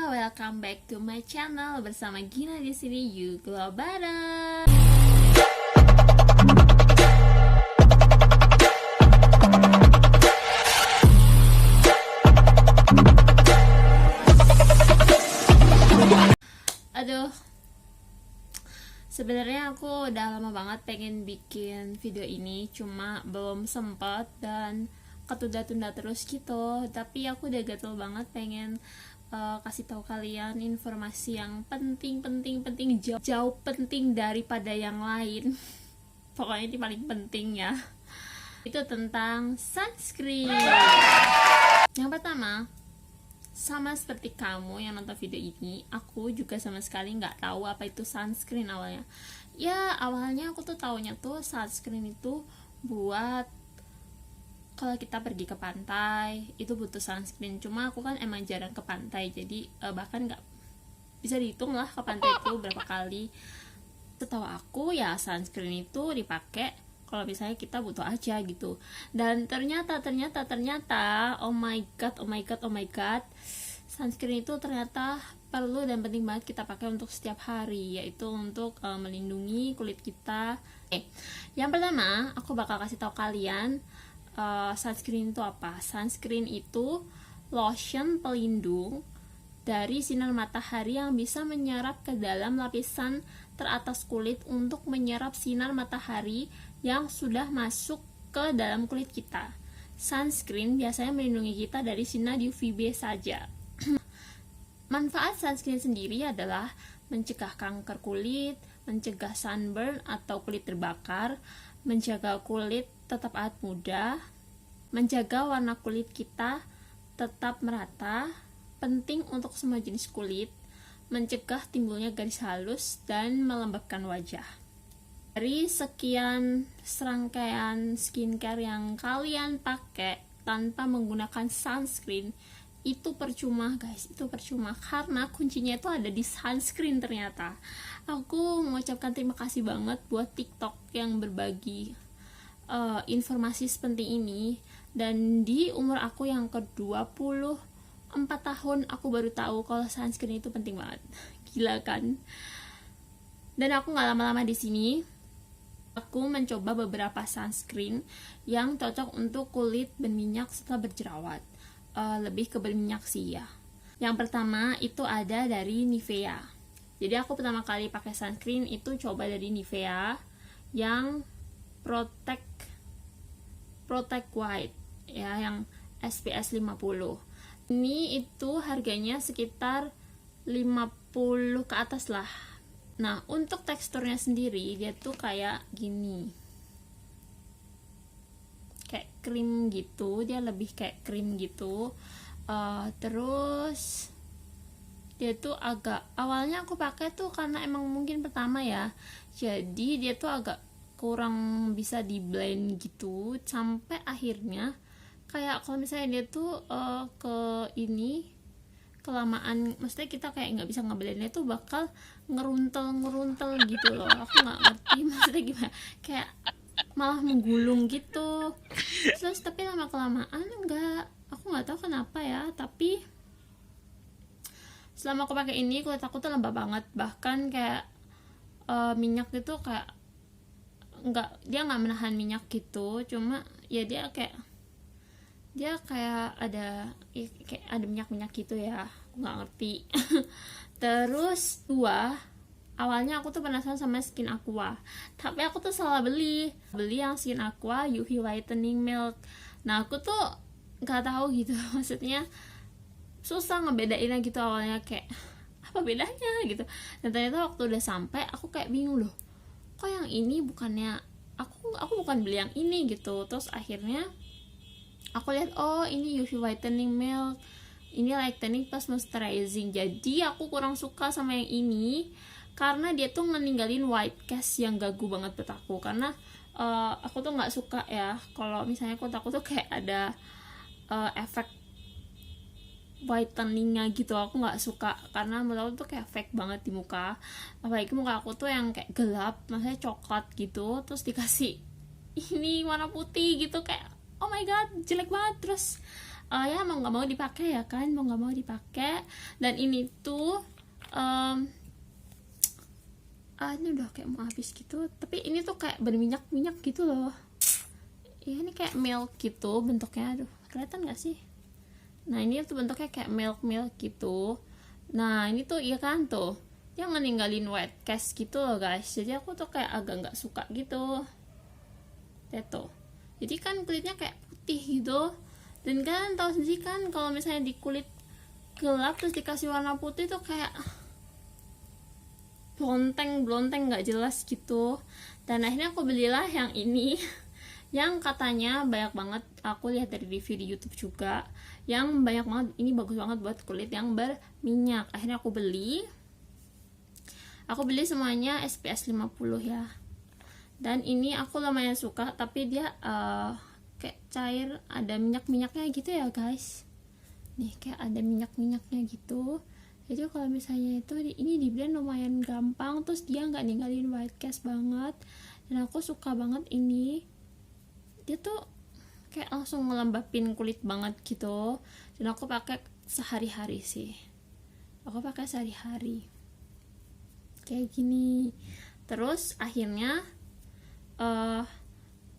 welcome back to my channel bersama Gina di sini. Yuk glow bareng. Aduh, sebenarnya aku udah lama banget pengen bikin video ini, cuma belum sempat dan ketunda-tunda terus gitu. Tapi aku udah gatel banget pengen kasih tahu kalian informasi yang penting, jauh penting daripada yang lain. Pokoknya ini paling penting ya. Itu tentang sunscreen. Yang pertama, sama seperti kamu yang nonton video ini, aku juga sama sekali nggak tahu apa itu sunscreen awalnya. Ya awalnya aku tuh taunya tuh sunscreen itu buat kalau kita pergi ke pantai itu butuh sunscreen. Cuma aku kan emang jarang ke pantai, jadi bahkan nggak bisa dihitung lah ke pantai itu berapa kali. Setahu aku ya sunscreen itu dipakai kalau misalnya kita butuh aja gitu. Dan ternyata oh my god, sunscreen itu ternyata perlu dan penting banget kita pakai untuk setiap hari, yaitu untuk melindungi kulit kita. Yang pertama aku bakal kasih tahu kalian sunscreen itu apa. Sunscreen itu lotion pelindung dari sinar matahari yang bisa menyerap ke dalam lapisan teratas kulit untuk menyerap sinar matahari yang sudah masuk ke dalam kulit kita. Sunscreen biasanya melindungi kita dari sinar UVB saja. Manfaat sunscreen sendiri adalah mencegah kanker kulit, mencegah sunburn atau kulit terbakar, menjaga kulit tetap awet muda, menjaga warna kulit kita tetap merata, penting untuk semua jenis kulit, mencegah timbulnya garis halus, dan melembabkan wajah. Dari sekian serangkaian skincare yang kalian pakai tanpa menggunakan sunscreen, itu percuma guys, itu percuma, karena kuncinya itu ada di sunscreen ternyata. Aku mengucapkan terima kasih banget buat TikTok yang berbagi informasi seperti ini. Dan di umur aku yang ke-24 tahun aku baru tahu kalau sunscreen itu penting banget. Gila kan? Dan aku nggak lama-lama di sini. Aku mencoba beberapa sunscreen yang cocok untuk kulit berminyak setelah berjerawat. Lebih ke berminyak sih ya. Yang pertama itu ada dari Nivea. Jadi aku pertama kali pakai sunscreen itu coba dari Nivea yang Protect White ya, yang SPF 50. Ini itu harganya sekitar 50 ke atas lah. Nah, untuk teksturnya sendiri dia tuh kayak gini. Kayak krim gitu, dia lebih kayak krim gitu. Terus dia tuh agak, awalnya aku pakai tuh karena emang mungkin pertama ya. Jadi dia tuh agak kurang bisa di blend gitu, sampai akhirnya kayak kalau misalnya dia tuh kelamaan, maksudnya kita kayak nggak bisa ngeblendnya tuh bakal ngeruntel gitu loh. Aku nggak ngerti maksudnya gimana, kayak malah menggulung gitu. Terus tapi lama kelamaan aku nggak tahu kenapa ya, tapi selama aku pakai ini kulit aku tuh lembab banget, bahkan kayak minyak itu kayak dia nggak menahan minyak gitu, cuma ya dia kayak ada minyak gitu ya, aku nggak ngerti. Terus awalnya aku tuh penasaran sama Skin Aqua, tapi aku tuh salah beli yang Skin Aqua UV Whitening Milk. Nah aku tuh nggak tahu gitu, maksudnya susah ngebedainnya gitu awalnya, kayak apa bedanya gitu. Dan ternyata waktu udah sampai aku kayak bingung loh, kok yang ini bukannya aku bukan beli yang ini gitu. Terus akhirnya aku lihat, oh ini UV Whitening Milk, ini lightening plus moisturizing. Jadi aku kurang suka sama yang ini karena dia tuh ngeninggalin white cast yang gagu banget buat aku. Karena aku tuh nggak suka ya kalau misalnya kulit aku tuh kayak ada efek whiteningnya gitu. Aku nggak suka karena menurut aku tuh kayak fake banget di muka, apalagi muka aku tuh yang kayak gelap, maksudnya coklat gitu, terus dikasih ini warna putih gitu, kayak oh my god jelek banget. Terus ya mau nggak mau dipakai ya kan, mau nggak mau dipakai. Dan ini tuh ini udah kayak mau habis gitu, tapi ini tuh kayak berminyak-minyak gitu loh. Ya ini kayak milk gitu bentuknya, aduh kelihatan gak sih? Nah ini tuh bentuknya kayak milk gitu. Nah ini tuh iya kan tuh, dia ninggalin white cast gitu loh guys. Jadi aku tuh kayak agak nggak suka gitu. Tuh. Jadi kan kulitnya kayak putih gitu. Dan kalian tahu sendiri kan kalau misalnya di kulit gelap terus dikasih warna putih tuh kayak blonteng nggak jelas gitu. Dan akhirnya aku belilah yang ini yang katanya banyak banget, aku lihat dari review di YouTube juga, yang banyak banget ini bagus banget buat kulit yang berminyak. Akhirnya aku beli semuanya SPF 50 ya. Dan ini aku lumayan suka, tapi dia kayak cair, ada minyak-minyaknya gitu ya guys. Nih kayak ada minyak-minyaknya gitu. Jadi kalau misalnya itu ini di blend lumayan gampang, terus dia nggak ninggalin white cast banget. Dan aku suka banget ini, dia tuh kayak langsung ngelembapin kulit banget gitu. Dan aku pakai sehari-hari sih, kayak gini. Terus akhirnya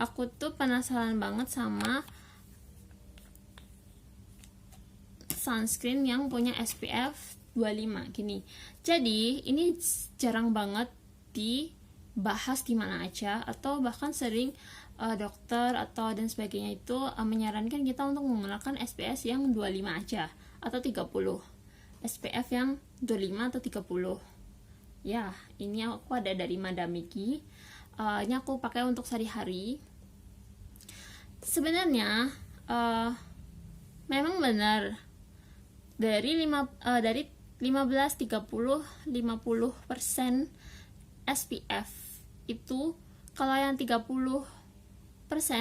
aku tuh penasaran banget sama sunscreen yang punya SPF 25 gini. Jadi ini jarang banget dibahas di mana aja, atau bahkan sering dokter atau dan sebagainya itu menyarankan kita untuk menggunakan SPF yang 25 aja atau 30. SPF yang 25 atau 30. Ya, ini aku ada dari Madame Miki. Ini aku pakai untuk sehari-hari. Sebenarnya memang benar dari 15, 30, 50% SPF itu, kalau yang 30%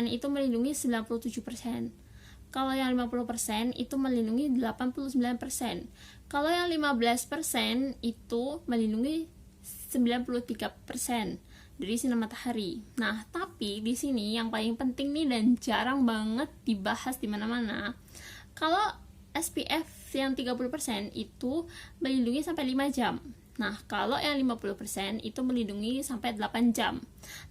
itu melindungi 97%. Kalau yang 50% itu melindungi 89%. Kalau yang 15% itu melindungi 93% dari sinar matahari. Nah, tapi di sini yang paling penting nih dan jarang banget dibahas di mana-mana. Kalau SPF yang 30% itu melindungi sampai 5 jam. Nah, kalau yang 50% itu melindungi sampai 8 jam.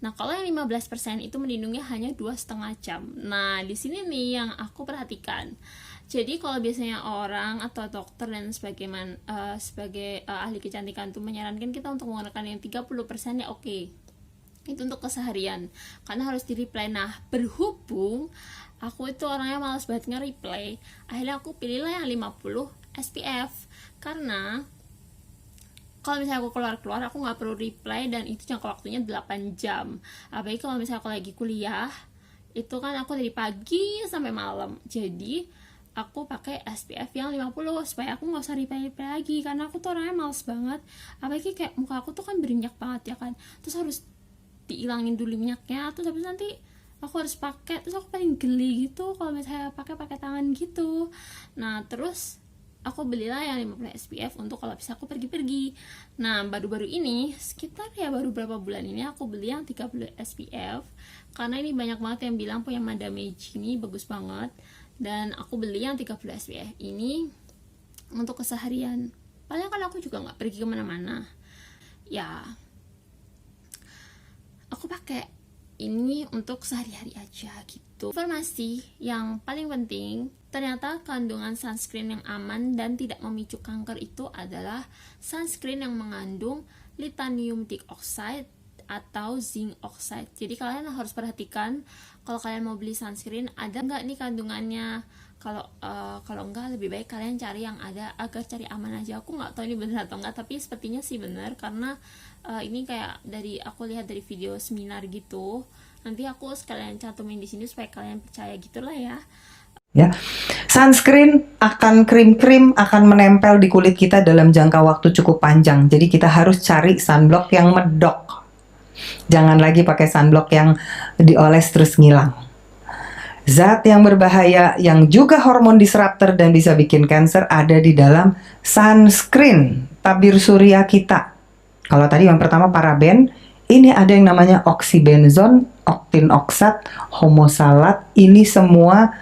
Nah, kalau yang 15% itu melindungi hanya 2,5 jam. Nah, di sini nih yang aku perhatikan. Jadi, kalau biasanya orang atau dokter dan sebagai ahli kecantikan tuh menyarankan kita untuk menggunakan yang 30% ya oke. Itu untuk keseharian. Karena harus di-reply. Nah, berhubung aku itu orangnya malas banget nge-reply, akhirnya aku pilihlah yang 50 SPF. Karena kalau misalnya aku keluar aku nggak perlu reply, dan itu jangka waktunya 8 jam. Apalagi kalau misalnya aku lagi kuliah, itu kan aku dari pagi sampai malam. Jadi aku pakai SPF yang 50 supaya aku nggak usah reply lagi, karena aku tuh orangnya males banget. Apalagi kayak muka aku tuh kan berminyak banget ya kan, terus harus diilangin dulu minyaknya, terus habis nanti aku harus pakai, terus aku paling geli gitu kalau misalnya pakai tangan gitu. Nah, terus aku belilah yang 50 SPF untuk kalau bisa aku pergi-pergi. Nah, baru-baru ini, sekitar ya baru berapa bulan ini aku beli yang 30 SPF. Karena ini banyak banget yang bilang punya Madame Miki ini bagus banget. Dan aku beli yang 30 SPF ini untuk keseharian. Padahal kan aku juga gak pergi kemana-mana. Ya, aku pakai ini untuk sehari-hari aja gitu. Informasi yang paling penting, ternyata kandungan sunscreen yang aman dan tidak memicu kanker itu adalah sunscreen yang mengandung titanium dioxide atau zinc oxide. Jadi kalian harus perhatikan kalau kalian mau beli sunscreen, ada nggak nih kandungannya. Kalau enggak, lebih baik kalian cari yang ada, agar cari aman aja. Aku nggak tahu ini benar atau enggak, tapi sepertinya sih benar, karena ini kayak aku lihat dari video seminar gitu. Nanti aku sekalian cantumin di sini supaya kalian percaya gitulah ya. Ya, sunscreen akan krim-krim akan menempel di kulit kita dalam jangka waktu cukup panjang. Jadi kita harus cari sunblock yang medok. Jangan lagi pakai sunblock yang dioles terus ngilang. Zat yang berbahaya yang juga hormon disruptor dan bisa bikin kanker ada di dalam sunscreen tabir surya kita. Kalau tadi yang pertama paraben, ini ada yang namanya oksybenzone, oktinoksat, homosalat. Ini semua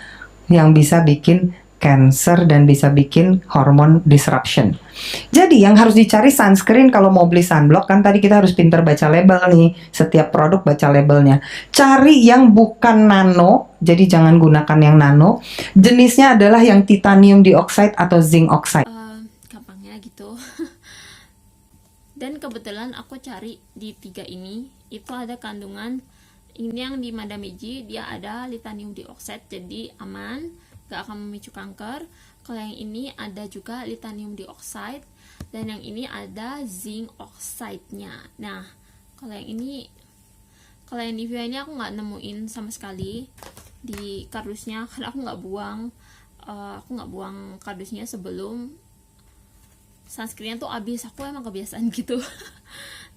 yang bisa bikin cancer dan bisa bikin hormon disruption. Jadi yang harus dicari sunscreen kalau mau beli sunblock, kan tadi kita harus pintar baca label nih. Setiap produk baca labelnya. Cari yang bukan nano, jadi jangan gunakan yang nano. Jenisnya adalah yang titanium dioxide atau zinc oxide. Gampangnya gitu. Dan kebetulan aku cari di 3 ini itu ada kandungan ini yang di Madame dia ada titanium dioxide, jadi aman, gak akan memicu kanker. Kalau yang ini ada juga titanium dioxide, dan yang ini ada zinc oxide-nya. Nah, kalau yang di Nivea ini aku nggak nemuin sama sekali di kardusnya, karena aku nggak buang kardusnya sebelum sunscreen tuh habis. Aku emang kebiasaan gitu.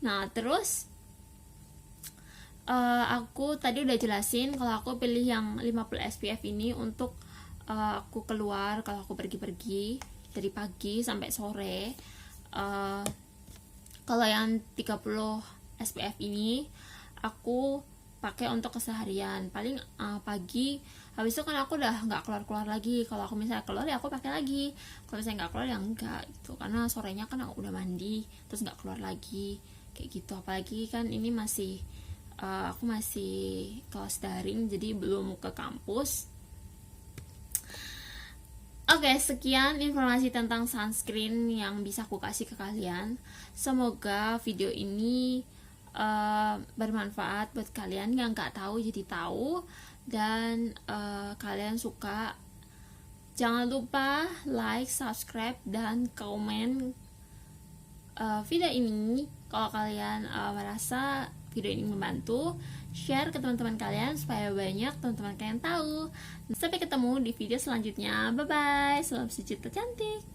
Nah, terus aku tadi udah jelasin kalau aku pilih yang 50 SPF ini untuk aku keluar, kalau aku pergi-pergi dari pagi sampai sore. Kalau yang 30 SPF ini aku pakai untuk keseharian, paling pagi. Habis itu kan aku udah nggak keluar lagi. Kalau aku misalnya keluar ya aku pakai lagi, kalau misalnya nggak keluar ya enggak gitu, karena sorenya kan aku udah mandi terus nggak keluar lagi kayak gitu. Apalagi kan ini aku masih kelas daring, jadi belum ke kampus. Oke, sekian informasi tentang sunscreen yang bisa aku kasih ke kalian. Semoga video ini bermanfaat buat kalian yang nggak tahu jadi tahu, dan kalian suka. Jangan lupa like, subscribe, dan komen video ini kalau kalian merasa video ini membantu. Share ke teman-teman kalian supaya banyak teman-teman kalian tahu. Sampai ketemu di video selanjutnya. Bye bye. Salam sejuta cantik.